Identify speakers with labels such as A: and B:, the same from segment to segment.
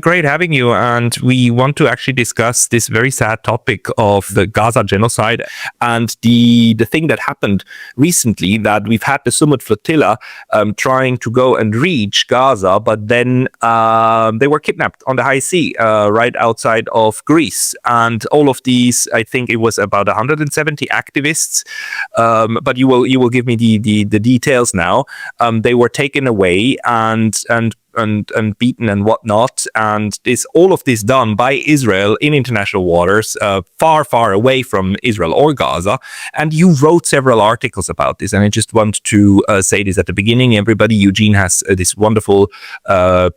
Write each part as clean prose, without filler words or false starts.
A: Great having you. And we want to actually discuss this very sad topic of the Gaza genocide and the thing that happened recently, that we've had the Sumud Flotilla trying to go and reach Gaza, but then they were kidnapped on the high sea right outside of Greece. And all of these, I think it was about 170 activists, but you will give me the details now. They were taken away and beaten and whatnot, and all of this done by Israel in international waters, far away from Israel or Gaza. And you wrote several articles about this, and I just want to say this at the beginning. Everybody, Eugene has this wonderful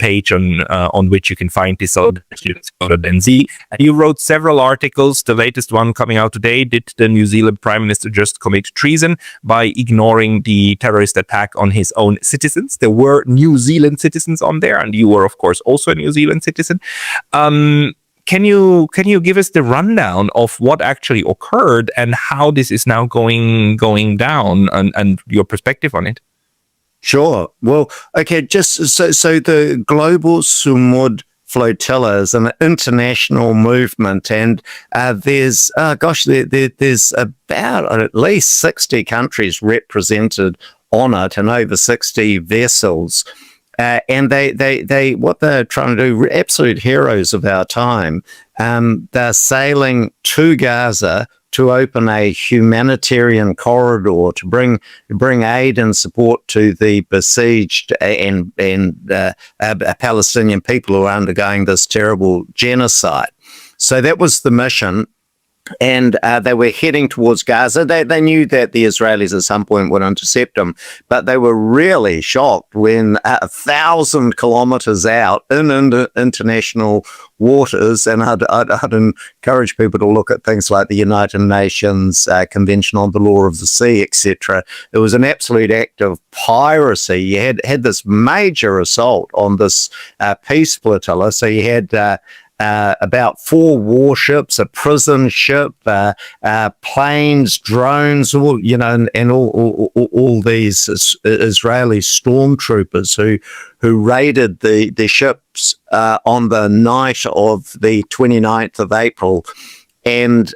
A: page on which you can find this on students.nz. And you wrote several articles. The latest one coming out today: did the New Zealand Prime Minister just commit treason by ignoring the terrorist attack on his own citizens? There were New Zealand citizens on there, and you were, of course, also a New Zealand citizen. Can you give us the rundown of what actually occurred and how this is now going down, and your perspective on it?
B: Sure. Well, okay. Just so the global Sumud Flotilla is an international movement, and there's there's about at least 60 countries represented on it, and over 60 vessels. And they what they're trying to do, absolute heroes of our time. They're sailing to Gaza to open a humanitarian corridor to bring aid and support to the besieged and Palestinian people who are undergoing this terrible genocide. So that was the mission. And they were heading towards Gaza. They knew that the Israelis at some point would intercept them, but they were really shocked when 1,000 kilometers out in international waters, and I'd encourage people to look at things like the United Nations Convention on the Law of the Sea, etc. It was an absolute act of piracy. You had this major assault on this peace flotilla. So you had about 4 warships, a prison ship, planes, drones, and all these Israeli stormtroopers who raided the ships on the night of the 29th of April, and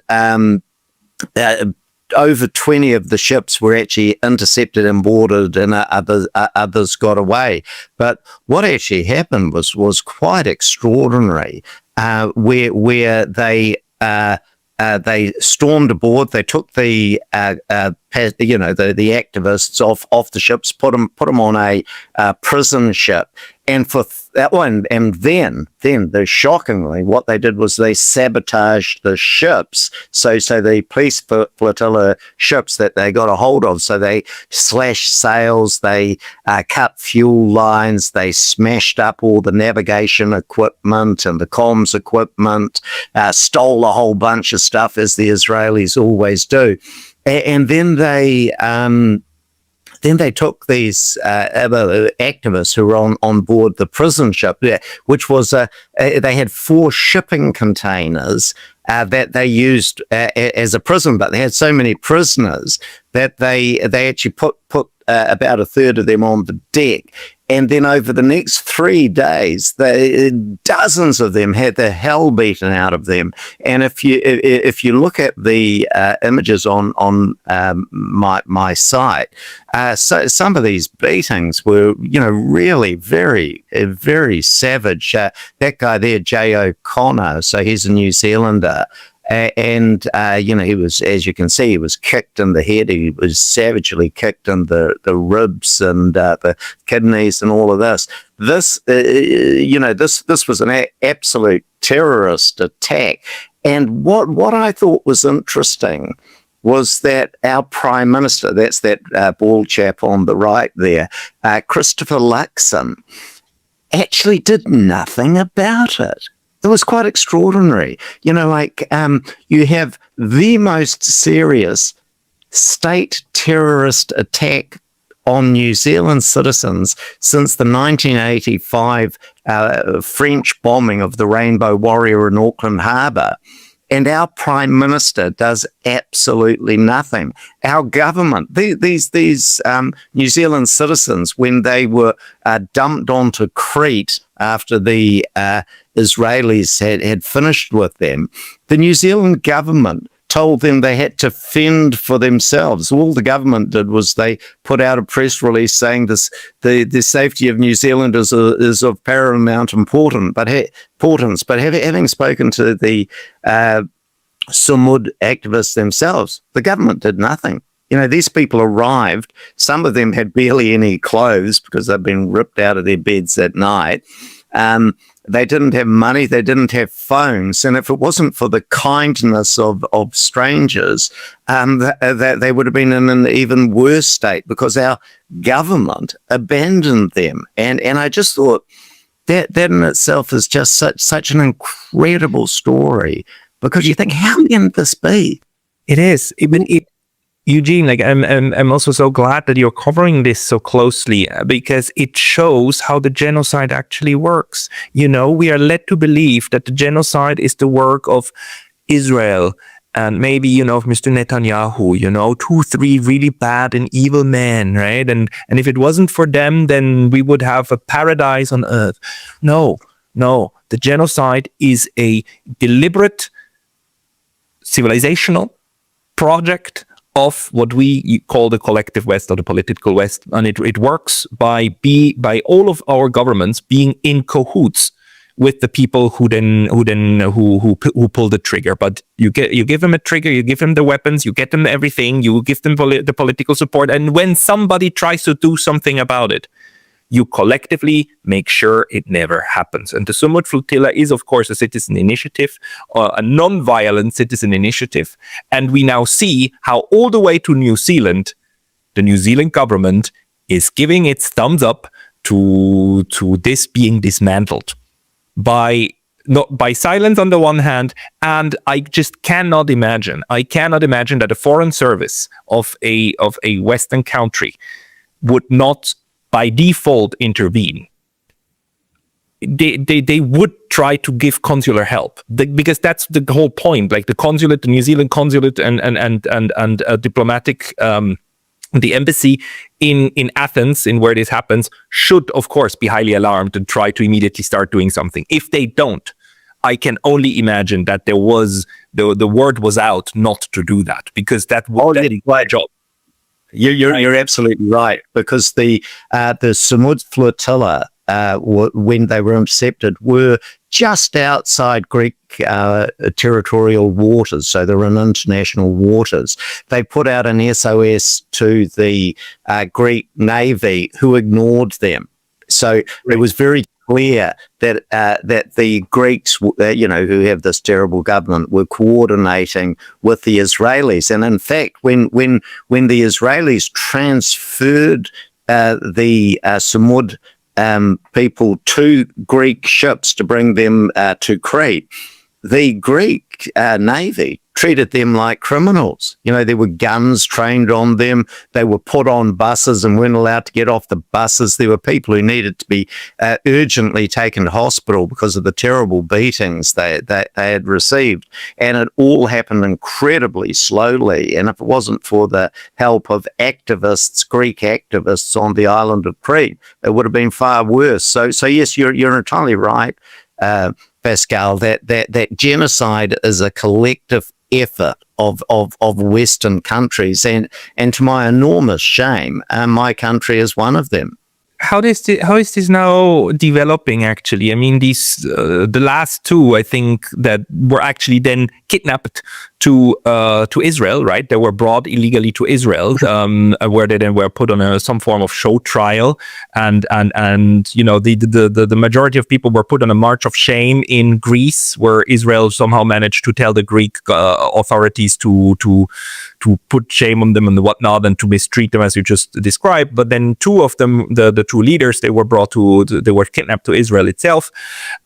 B: over 20 of the ships were actually intercepted and boarded, and others got away. But what actually happened was quite extraordinary. Where they stormed aboard, they took the activists off the ships, put them on a prison ship, and for that one, and then shockingly, what they did was they sabotaged the ships. So the police flotilla ships that they got a hold of, so they slashed sails, they cut fuel lines, they smashed up all the navigation equipment and the comms equipment, stole a whole bunch of stuff, as the Israelis always do. And then they took these activists who were on board the prison ship, which was they had 4 shipping containers that they used as a prison, but they had so many prisoners that they actually put about a third of them on the deck. And then over the next 3 days, dozens of them had the hell beaten out of them. And if you look at the images on my site, so some of these beatings were really very very savage. That guy there, Jay O'Connor, so he's a New Zealander. And he was, as you can see, he was kicked in the head. He was savagely kicked in the ribs and the kidneys and all of this. This was an absolute terrorist attack. And what I thought was interesting was that our Prime Minister, that's that bald chap on the right there, Christopher Luxon, actually did nothing about it. It was quite extraordinary. You have the most serious state terrorist attack on New Zealand citizens since the 1985 French bombing of the Rainbow Warrior in Auckland Harbour. And our Prime Minister does absolutely nothing. Our government, these New Zealand citizens, when they were dumped onto Crete after the Israelis had finished with them, the New Zealand government told them they had to fend for themselves. All the government did was they put out a press release saying the safety of New Zealand is of paramount importance. But having spoken to the Sumud activists themselves, the government did nothing. These people arrived. Some of them had barely any clothes because they've been ripped out of their beds at night. They didn't have money. They didn't have phones. And if it wasn't for the kindness of strangers, they would have been in an even worse state because our government abandoned them. And I just thought that in itself is just such an incredible story, because you think, how can this be?
A: It is. Eugene, I'm also so glad that you're covering this so closely, because it shows how the genocide actually works. We are led to believe that the genocide is the work of Israel and maybe, of Mr. Netanyahu, 2-3 really bad and evil men, right? And if it wasn't for them, then we would have a paradise on earth. No, the genocide is a deliberate civilizational project of what we call the collective West or the political West, and it works by all of our governments being in cahoots with the people who pull the trigger. But you give them a trigger, you give them the weapons, you get them everything, you give them the political support, and when somebody tries to do something about it, you collectively make sure it never happens. And the Sumud Flotilla is, of course, a citizen initiative, a non-violent citizen initiative. And we now see how all the way to New Zealand, the New Zealand government is giving its thumbs up to this being dismantled by silence on the one hand, and I just cannot imagine that a foreign service of a Western country would not by default intervene. They would try to give consular help, because that's the whole point. Like the consulate, the New Zealand consulate, and diplomatic, the embassy in Athens, in where this happens, should of course be highly alarmed and try to immediately start doing something. If they don't, I can only imagine that there was the word was out not to do that, because that would be my job.
B: You're absolutely right, because the Sumud Flotilla, when they were intercepted, were just outside Greek territorial waters, so they're in international waters. They put out an SOS to the Greek Navy, who ignored them. So it was very clear that the Greeks, who have this terrible government, were coordinating with the Israelis. And in fact, when the Israelis transferred the Sumud people to Greek ships to bring them to Crete, the Greek Navy treated them like criminals. There were guns trained on them. They were put on buses and weren't allowed to get off the buses. There were people who needed to be urgently taken to hospital because of the terrible beatings they had received. And it all happened incredibly slowly. And if it wasn't for the help of activists, Greek activists on the island of Crete, it would have been far worse. So yes, you're entirely right, Pascal, that genocide is a collective effort of Western countries, and to my enormous shame, my country is one of them.
A: How is this now developing, actually? I mean, these the last two, I think, that were actually then kidnapped to Israel, right? They were brought illegally to Israel, where they then were put on some form of show trial, and the majority of people were put on a march of shame in Greece, where Israel somehow managed to tell the Greek authorities to put shame on them and whatnot, and to mistreat them as you just described. But then two of them, the two leaders, they were kidnapped to Israel itself.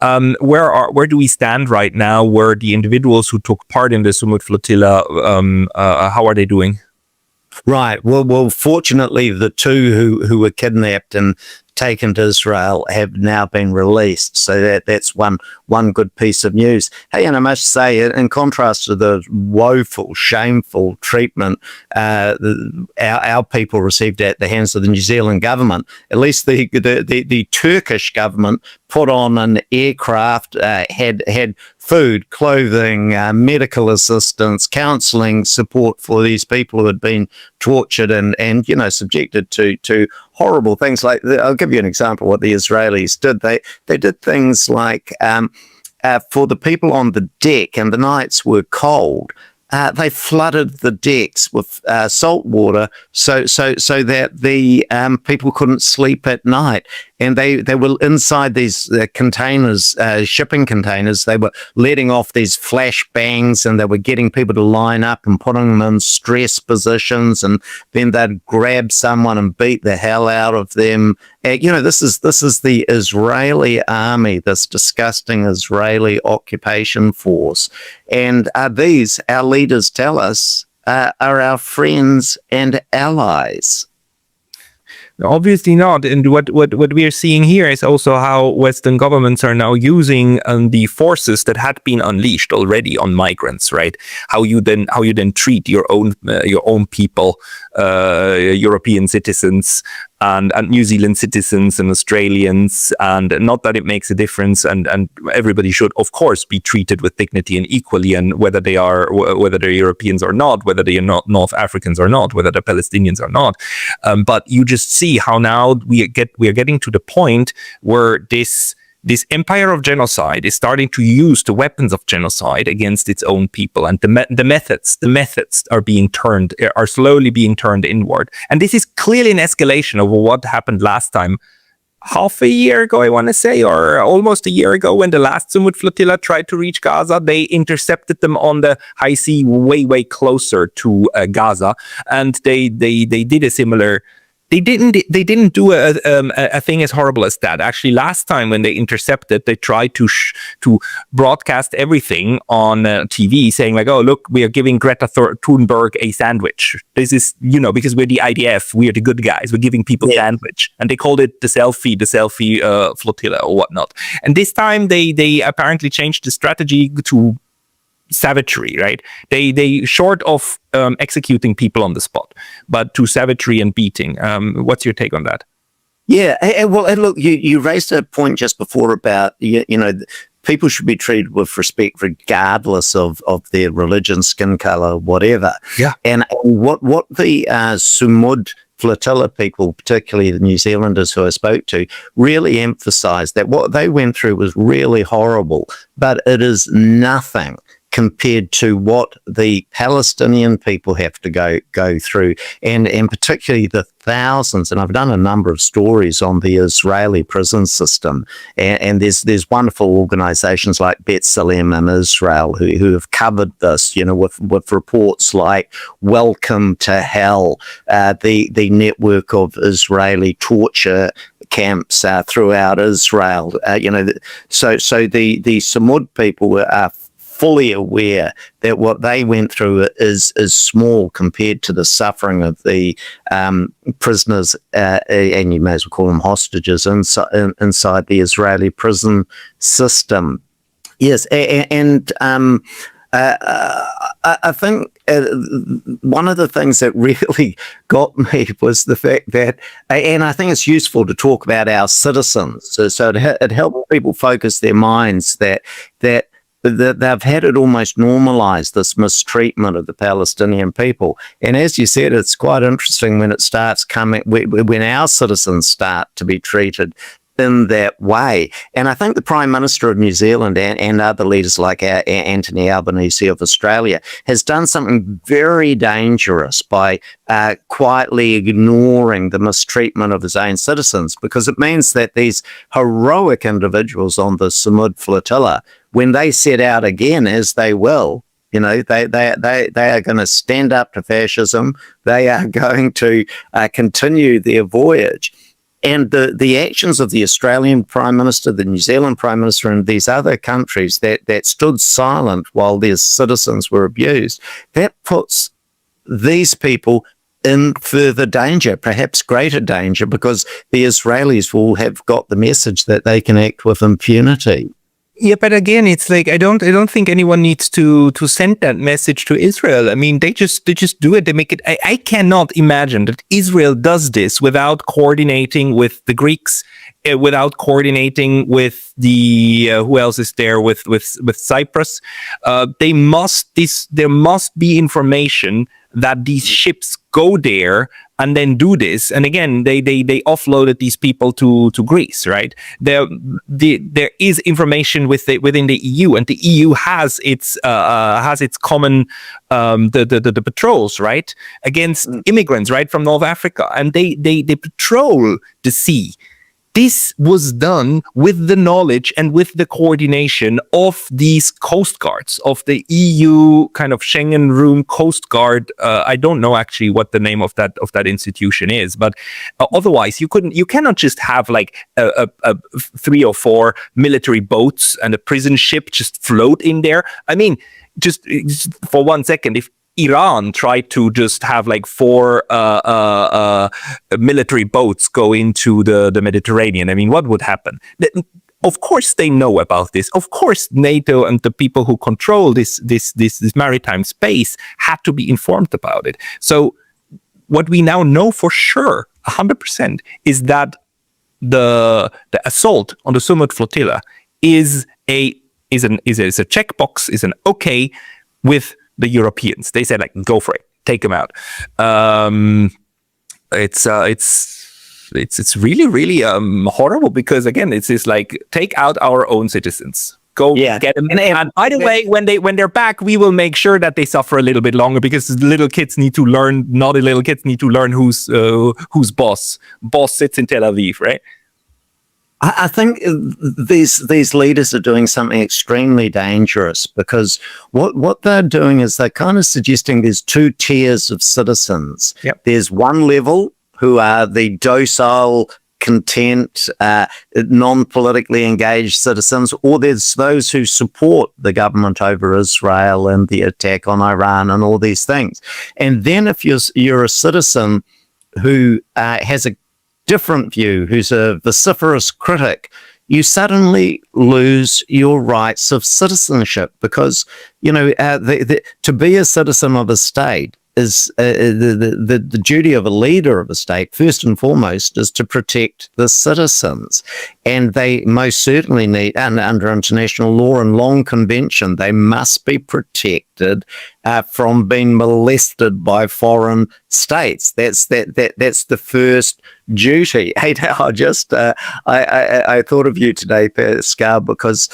A: Where do we stand right now? Where the individuals who took part in the Sumud Flotilla, how are they doing?
B: Right. Well, fortunately, the two who were kidnapped and taken to Israel have now been released. So that's one good piece of news. Hey, and I must say, in contrast to the woeful, shameful treatment our people received at the hands of the New Zealand government, at least the Turkish government put on an aircraft, had food, clothing, medical assistance, counseling support for these people who had been tortured and subjected to horrible things. Like, I'll give you an example of what the Israelis did. They did things like, for the people on the deck, and the nights were cold, they flooded the decks with salt water so that the people couldn't sleep at night. And they were inside these containers, shipping containers. They were letting off these flash bangs, and they were getting people to line up and putting them in stress positions. And then they'd grab someone and beat the hell out of them. This is the Israeli army, this disgusting Israeli occupation force. And these, our leaders tell us, are our friends and allies.
A: Obviously not. And what we are seeing here is also how Western governments are now using the forces that had been unleashed already on migrants, right? How you then treat your own people, European citizens and New Zealand citizens and Australians, and not that it makes a difference, and everybody should of course be treated with dignity and equally, and whether they're Europeans or not, whether they are not North Africans or not, whether they're Palestinians or not, but you just see how now we are getting to the point where this empire of genocide is starting to use the weapons of genocide against its own people, and the methods are slowly being turned inward. And this is clearly an escalation of what happened last time, half a year ago, I want to say, or almost a year ago, when the last Sumud Flotilla tried to reach Gaza. They intercepted them on the high sea, way closer to Gaza, and they did a similar. They didn't do a thing as horrible as that. Actually, last time when they intercepted, they tried to broadcast everything on TV, saying like, "Oh, look, we are giving Greta Thunberg a sandwich. This is, because we're the IDF, we are the good guys. We're giving people sandwich." And they called it the selfie flotilla or whatnot. And this time they apparently changed the strategy to savagery, right? They short of executing people on the spot, but to savagery and beating. What's your take on that?
B: Yeah, well, look, you raised a point just before about people should be treated with respect regardless of their religion, skin color, whatever.
A: Yeah.
B: And what the Sumud Flotilla people, particularly the New Zealanders who I spoke to, really emphasized that what they went through was really horrible, but it is nothing compared to what the Palestinian people have to go through, and particularly the thousands. And I've done a number of stories on the Israeli prison system, and there's wonderful organizations like B'Tselem in Israel who have covered this, with reports like Welcome to Hell, the network of Israeli torture camps throughout Israel. So the Sumud people are fully aware that what they went through is small compared to the suffering of the prisoners, and you may as well call them hostages, inside the Israeli prison system. Yes, and I think one of the things that really got me was the fact that, and I think it's useful to talk about our citizens, so it helped people focus their minds that they've had it almost normalized, this mistreatment of the Palestinian people. And as you said, it's quite interesting when it starts coming, when our citizens start to be treated in that way. And I think the Prime Minister of New Zealand and other leaders like Anthony Albanese of Australia has done something very dangerous by quietly ignoring the mistreatment of his own citizens, because it means that these heroic individuals on the Sumud Flotilla, when they set out again, as they will, they are going to stand up to fascism. They are going to continue their voyage. And the actions of the Australian Prime Minister, the New Zealand Prime Minister, and these other countries that stood silent while their citizens were abused, that puts these people in further danger, perhaps greater danger, because the Israelis will have got the message that they can act with impunity.
A: Yeah, but again, it's like I don't think anyone needs to send that message to Israel. I mean, they just do it. They make it. I cannot imagine that Israel does this without coordinating with the Greeks, without coordinating with the who else is there with Cyprus. There must be information that these ships go there and then do this. And again, they offloaded these people to Greece, right? There is information within the EU, and the EU has its common the patrols, right, against immigrants, right, from North Africa, and they patrol the sea. This was done with the knowledge and with the coordination of these coast guards, of the EU kind of Schengen room coast guard. I don't know actually what the name of that institution is, but otherwise you cannot just have like a 3 or 4 military boats and a prison ship just float in there. I mean, just for 1 second, if Iran tried to just have like 4 military boats go into the Mediterranean, I mean, what would happen? Of course, they know about this. Of course, NATO and the people who control this maritime space had to be informed about it. So, what we now know for sure, 100%, is that the assault on the Sumud Flotilla is a checkbox, is an okay with the Europeans. They said like, go for it, take them out. It's really, really horrible, because again, it's just like, take out our own citizens. Go get them. And by the way, when they're back, we will make sure that they suffer a little bit longer, because little kids need to learn. Naughty little kids need to learn who's boss. Boss sits in Tel Aviv, right?
B: I think these leaders are doing something extremely dangerous, because what they're doing is they're kind of suggesting there's 2 tiers of citizens.
A: Yep.
B: There's one level who are the docile, content, non-politically engaged citizens, or there's those who support the government over Israel and the attack on Iran and all these things. And then if you're a citizen who has a different view, who's a vociferous critic, you suddenly lose your rights of citizenship, because to be a citizen of a state is the duty of a leader of a state, first and foremost, is to protect the citizens. And they most certainly need, and under international law and long convention, they must be protected from being molested by foreign states. That's the first duty. Hey, I just I thought of you today, Pascal, because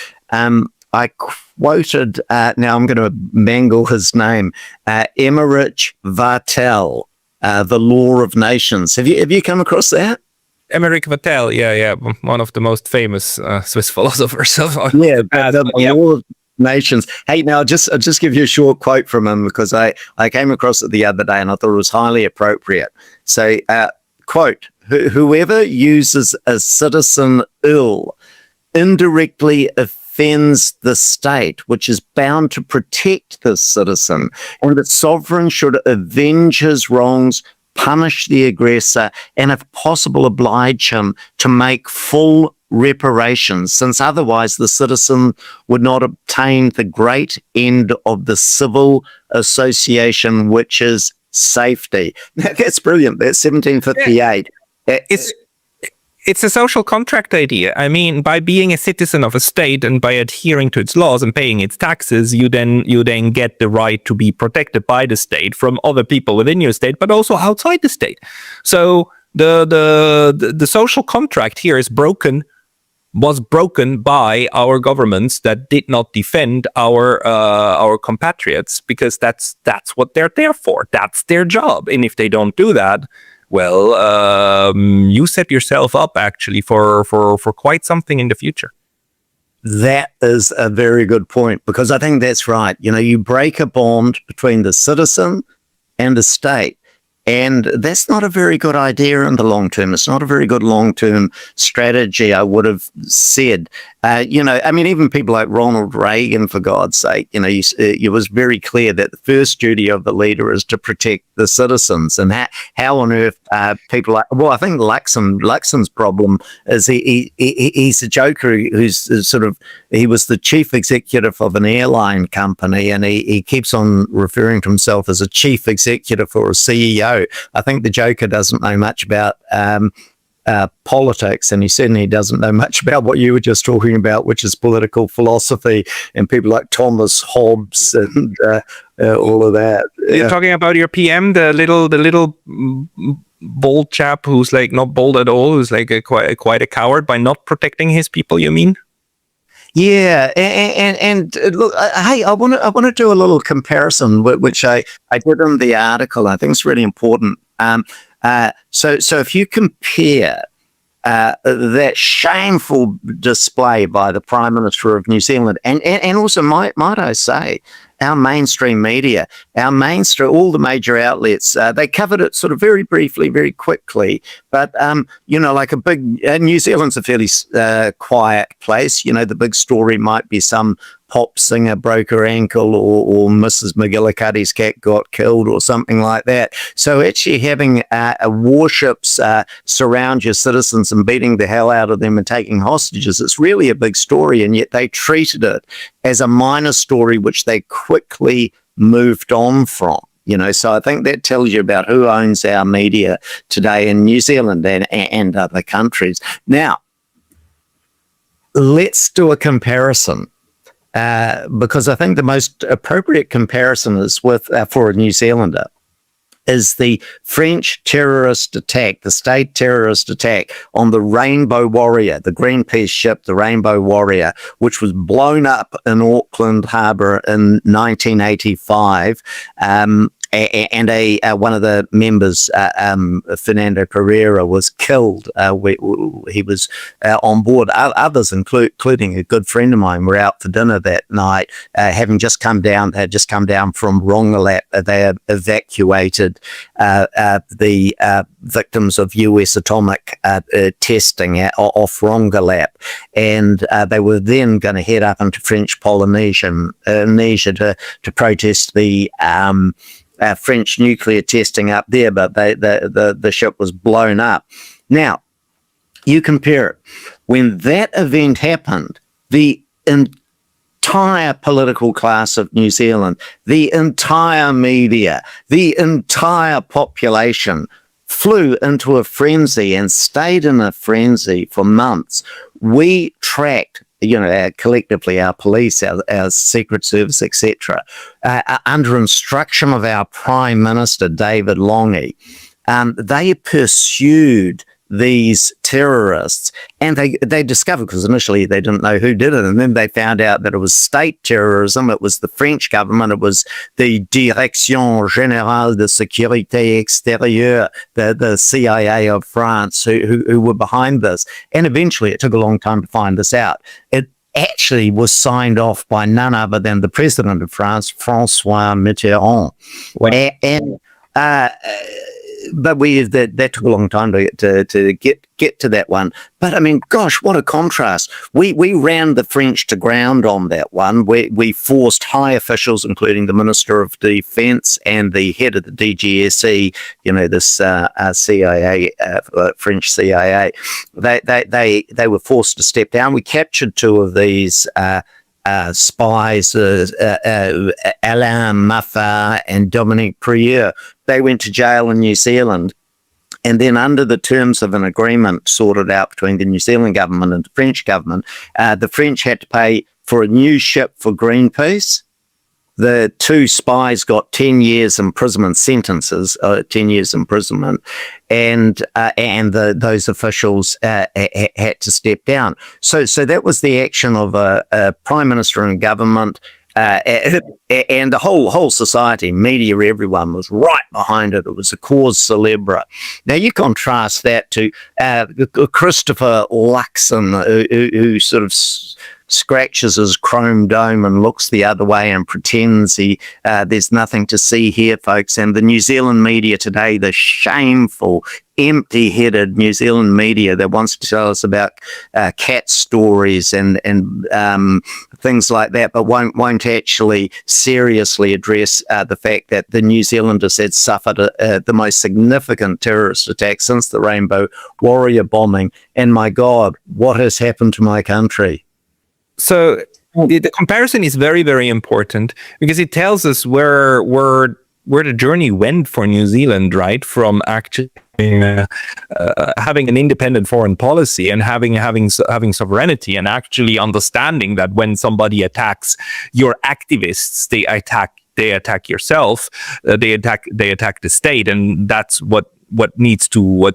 B: I quoted, now I'm going to mangle his name, Emmerich Vattel, The Law of Nations. Have you come across that?
A: Emmerich Vattel, yeah, one of the most famous Swiss philosophers.
B: The Law of Nations. Hey, now I'll just give you a short quote from him, because I came across it the other day and I thought it was highly appropriate. So, quote, whoever uses a citizen ill indirectly offends the state, which is bound to protect the citizen, and the sovereign should avenge his wrongs, punish the aggressor, and if possible oblige him to make full reparations, since otherwise the citizen would not obtain the great end of the civil association, which is safety. That's brilliant. That's 1758.
A: Yeah. It's a social contract idea. I mean, by being a citizen of a state and by adhering to its laws and paying its taxes, you then get the right to be protected by the state from other people within your state, but also outside the state. So the social contract here was broken by our governments that did not defend our compatriots, because that's what they're there for. That's their job. And if they don't do that, well, you set yourself up actually for quite something in the future.
B: That is a very good point, because I think that's right. You break a bond between the citizen and the state, and that's not a very good idea in the long term. It's not a very good long-term strategy, I would have said. I mean, even people like Ronald Reagan, for God's sake, it was very clear that the first duty of the leader is to protect the citizens. And how on earth people like, well, I think Luxon's problem is he's a joker who's he was the chief executive of an airline company, and he keeps on referring to himself as a chief executive or a CEO. I think the joker doesn't know much about politics, and he certainly doesn't know much about what you were just talking about, which is political philosophy and people like Thomas Hobbes and all of that.
A: You're talking about your PM, the little bold chap who's like not bold at all, who's like quite a coward by not protecting his people, you mean?
B: Yeah, and look, hey, I want to do a little comparison, which I did in the article. I think it's really important. So if you compare that shameful display by the Prime Minister of New Zealand, and also might I say, our mainstream media, all the major outlets, they covered it sort of very briefly, very quickly. But, like New Zealand's a fairly quiet place. The big story might be some pop singer broke her ankle, or Mrs. McGillicuddy's cat got killed, or something like that. So actually having warships surround your citizens and beating the hell out of them and taking hostages, it's really a big story, and yet they treated it as a minor story, which they quickly moved on from. So I think that tells you about who owns our media today in New Zealand and other countries. Now, let's do a comparison. Because I think the most appropriate comparison is with, for a New Zealander, is the French terrorist attack, the state terrorist attack on the Rainbow Warrior, the Greenpeace ship, the Rainbow Warrior, which was blown up in Auckland Harbour in 1985. And one of the members, Fernando Carrera, was killed. He was on board. Others, including a good friend of mine, were out for dinner that night, having just come down. They had just come down from Rongelap. They had evacuated the victims of U.S. atomic testing off Rongelap, and they were then going to head up into French Polynesia to protest the French nuclear testing up there, but the ship was blown up. Now, you compare it. When that event happened, the entire political class of New Zealand, the entire media, the entire population flew into a frenzy and stayed in a frenzy for months. We tracked collectively, our police, our Secret Service, etc., under instruction of our Prime Minister, David Lange, they pursued these terrorists, and they discovered, because initially they didn't know who did it, and then they found out that it was state terrorism. It was the French government. It was the Direction Générale de Sécurité Extérieure, the CIA of France, who were behind this. And eventually, it took a long time to find this out. It actually was signed off by none other than the president of France, François Mitterrand. Wow. But that took a long time to get to that one. But I mean, gosh, what a contrast! We ran the French to ground on that one. We forced high officials, including the Minister of Defence and the head of the DGSE, this CIA, French CIA. They were forced to step down. We captured two of these spies, Alain Maffat and Dominique Prieur. They went to jail in New Zealand, and then under the terms of an agreement sorted out between the New Zealand government and the French government, the French had to pay for a new ship for Greenpeace. The two spies got 10 years imprisonment sentences, 10 years imprisonment, and those officials had to step down. So that was the action of a prime minister and government, and the whole society, media, everyone was right behind it. It was a cause célèbre. Now you contrast that to Christopher Luxon, who sort of scratches his chrome dome and looks the other way and pretends there's nothing to see here, folks. And the New Zealand media today, the shameful, empty-headed New Zealand media that wants to tell us about cat stories and things like that, but won't actually seriously address the fact that the New Zealanders had suffered the most significant terrorist attack since the Rainbow Warrior bombing. And my God, what has happened to my country?
A: So the comparison is very, very important because it tells us where the journey went for New Zealand, right? From actually having an independent foreign policy and having sovereignty, and actually understanding that when somebody attacks your activists, they attack yourself, they attack the state, and that's what needs to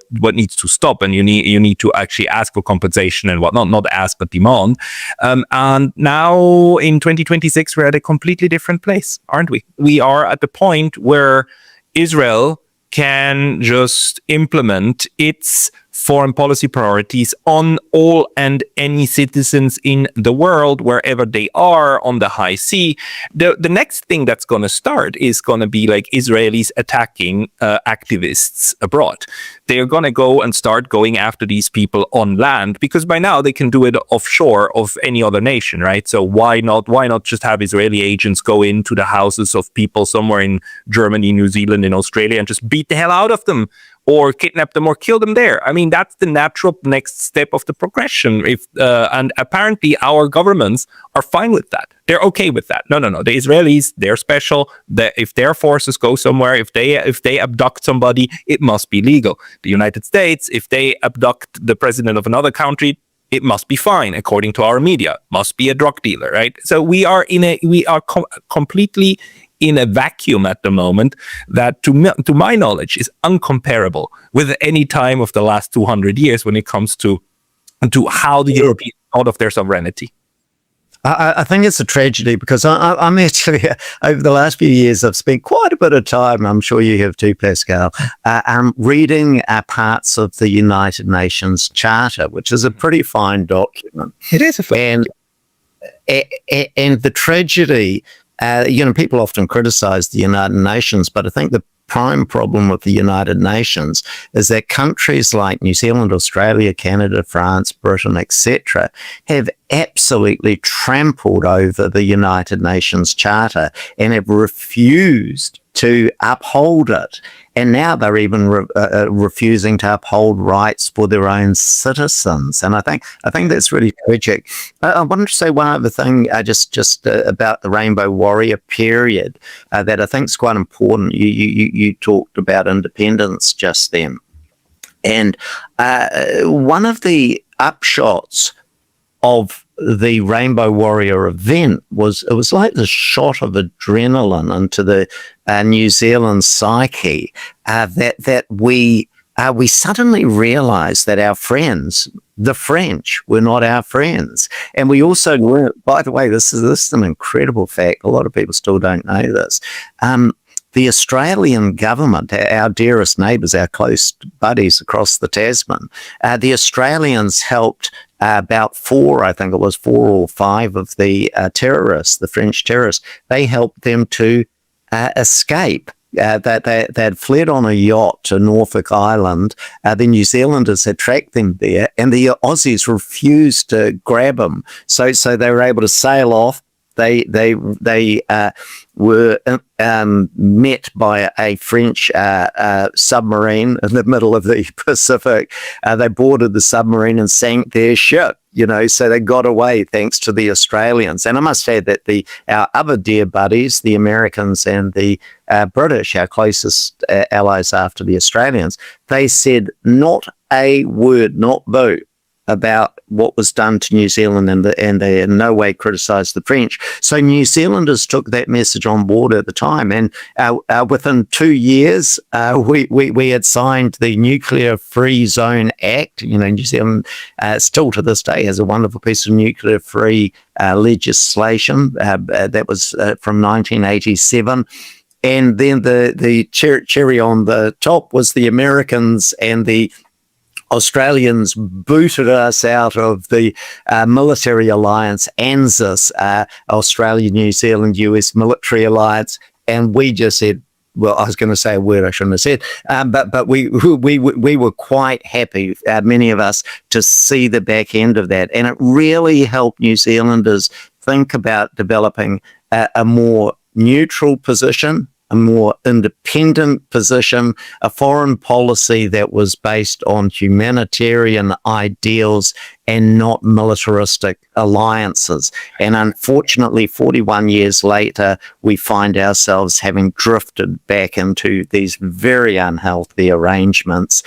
A: stop. And you need to actually ask for compensation and whatnot, not ask but demand. And now in 2026 we're at a completely different place, aren't we? We are at the point where Israel can just implement its foreign policy priorities on all and any citizens in the world, wherever they are on the high sea. The next thing that's going to start is going to be like Israelis attacking activists abroad. They're going to go and start going after these people on land, because by now they can do it offshore of any other nation, right? So why not just have Israeli agents go into the houses of people somewhere in Germany, New Zealand, in Australia, and just beat the hell out of them, or kidnap them, or kill them there? I mean, that's the natural next step of the progression. And apparently our governments are fine with that. They're okay with that. No. The Israelis, they're special. If their forces go somewhere, if they abduct somebody, it must be legal. The United States, if they abduct the president of another country, it must be fine, according to our media. Must be a drug dealer, right? So we are completely in a vacuum at the moment that, to my knowledge, is uncomparable with any time of the last 200 years when it comes to how the Europeans thought of their sovereignty.
B: I think it's a tragedy, because I'm actually, over the last few years, I've spent quite a bit of time, I'm sure you have too, Pascal, reading parts of the United Nations Charter, which is a pretty fine document.
A: It is a fine
B: and the tragedy, people often criticize the United Nations, but I think the prime problem with the United Nations is that countries like New Zealand, Australia, Canada, France, Britain, etc., have absolutely trampled over the United Nations Charter and have refused to uphold it. And now they're even refusing to uphold rights for their own citizens. And I think that's really tragic. I wanted to say one other thing, just about the Rainbow Warrior period, that I think is quite important. You talked about independence just then. And one of the upshots of the Rainbow Warrior event was, it was like the shot of adrenaline into the New Zealand psyche, that we suddenly realized that our friends, the French, were not our friends. And we also learned, by the way, this is an incredible fact, a lot of people still don't know this, the Australian government, our dearest neighbours, our close buddies across the Tasman, the Australians helped about four or five of the terrorists, the French terrorists, they helped them to escape. They'd fled on a yacht to Norfolk Island. The New Zealanders had tracked them there, and the Aussies refused to grab them. So they were able to sail off. They were met by a French submarine in the middle of the Pacific. They boarded the submarine and sank their ship. So they got away thanks to the Australians. And I must say that our other dear buddies, the Americans and the British, our closest allies after the Australians, they said not a word, not boo, about what was done to New Zealand, and they in no way criticised the French. So New Zealanders took that message on board at the time, and within 2 years, we had signed the Nuclear Free Zone Act. New Zealand still to this day has a wonderful piece of nuclear-free legislation that was from 1987. And then the cherry on the top was the Americans and the Australians booted us out of the military alliance, ANZUS, Australia, New Zealand, US military alliance, and we just said, well, I was going to say a word I shouldn't have said, but we were quite happy, many of us, to see the back end of that, and it really helped New Zealanders think about developing a more neutral position, a more independent position, a foreign policy that was based on humanitarian ideals and not militaristic alliances. And unfortunately, 41 years later, we find ourselves having drifted back into these very unhealthy arrangements.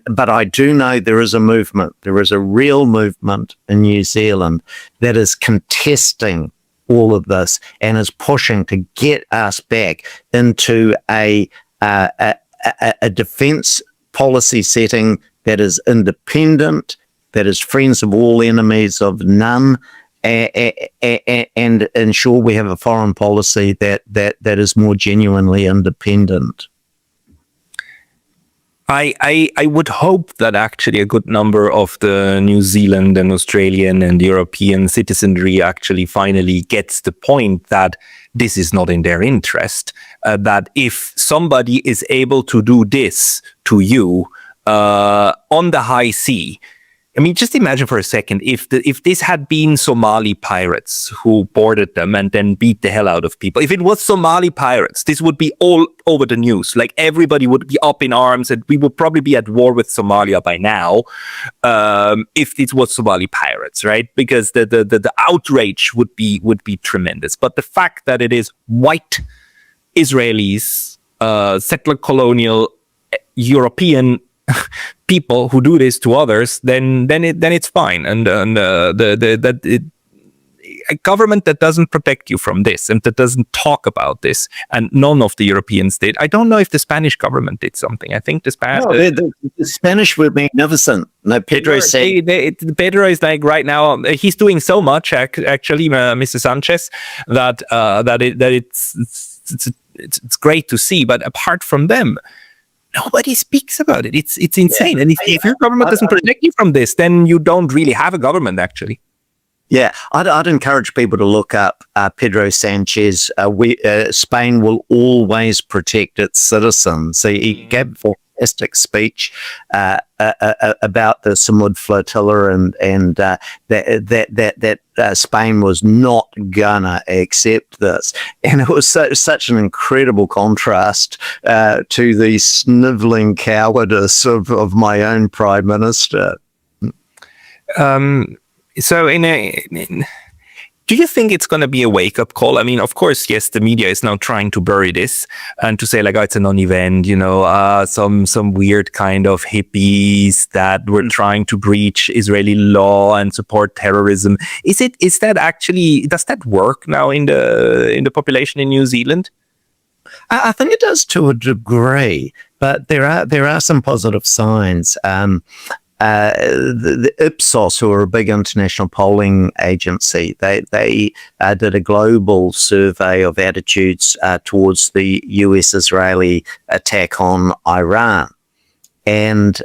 B: But I do know there is a movement. There is a real movement in New Zealand that is contesting all of this and is pushing to get us back into a defense policy setting that is independent, that is friends of all, enemies of none, and ensure we have a foreign policy that is more genuinely independent.
A: I would hope that actually a good number of the New Zealand and Australian and European citizenry actually finally gets the point that this is not in their interest, that if somebody is able to do this to you on the high sea, I mean, just imagine for a second if this had been Somali pirates who boarded them and then beat the hell out of people. If it was Somali pirates, this would be all over the news. Like everybody would be up in arms, and we would probably be at war with Somalia by now if it was Somali pirates, right? Because the outrage would be tremendous. But the fact that it is white Israelis, settler colonial European people who do this to others, then it's fine. And a government that doesn't protect you from this and that doesn't talk about this, and none of the Europeans did. I don't know if the Spanish government did something. I think the
B: Spanish were magnificent. No, Pedro said
A: Pedro is like right now he's doing so much actually, Mr. Sanchez, that it's great to see. But apart from them, nobody speaks about it. It's insane. And if your government doesn't protect you from this, then you don't really have a government, actually.
B: Yeah, I'd encourage people to look up Pedro Sanchez. Spain will always protect its citizens. So he gave a fantastic speech about the Sumud Flotilla and that Spain was not gonna accept this, and it was such an incredible contrast to the snivelling cowardice of my own prime minister.
A: So do you think it's going to be a wake-up call? I mean, of course, yes, the media is now trying to bury this and to say, like, oh, it's a non-event, some weird kind of hippies that were trying to breach Israeli law and support terrorism. Does that work now in the population in New Zealand?
B: I think it does to a degree, but there are some positive signs. The Ipsos, who are a big international polling agency, they did a global survey of attitudes towards the US-Israeli attack on Iran. And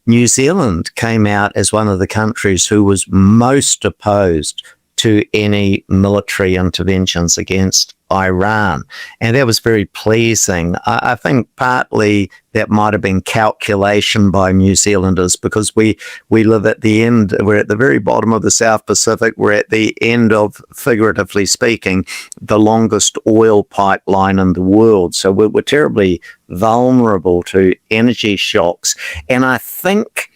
B: New Zealand came out as one of the countries who was most opposed to any military interventions against Iran. And that was very pleasing. I think partly that might have been calculation by New Zealanders, because we live at the end, we're at the very bottom of the South Pacific, we're at the end of, figuratively speaking, the longest oil pipeline in the world. So we're terribly vulnerable to energy shocks. And I think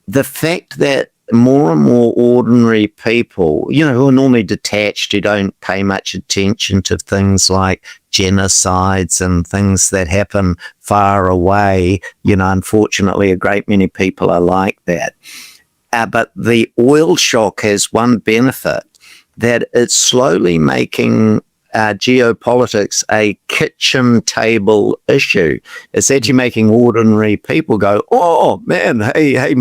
B: the fact that more and more ordinary people, who are normally detached, who don't pay much attention to things like genocides and things that happen far away, unfortunately, a great many people are like that. But the oil shock has one benefit, that it's slowly making geopolitics a kitchen table issue. It's actually making ordinary people go, oh man, hey,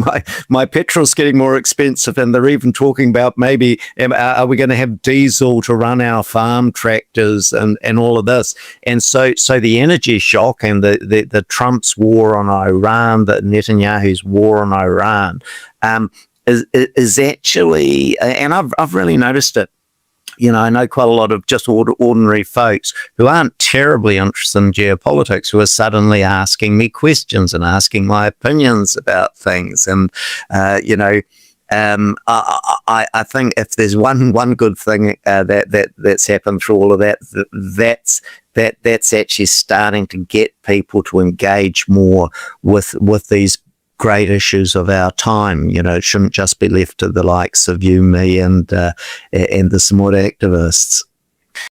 B: my petrol's getting more expensive, and they're even talking about maybe are we going to have diesel to run our farm tractors and all of this. And so the energy shock and the Trump's war on Iran, the Netanyahu's war on Iran, is actually, and I've really noticed it. I know quite a lot of just ordinary folks who aren't terribly interested in geopolitics who are suddenly asking me questions and asking my opinions about things. And, I think if there's one good thing that's happened through all of that, that's actually starting to get people to engage more with these great issues of our time. It shouldn't just be left to the likes of you, me, and the Sumud activists.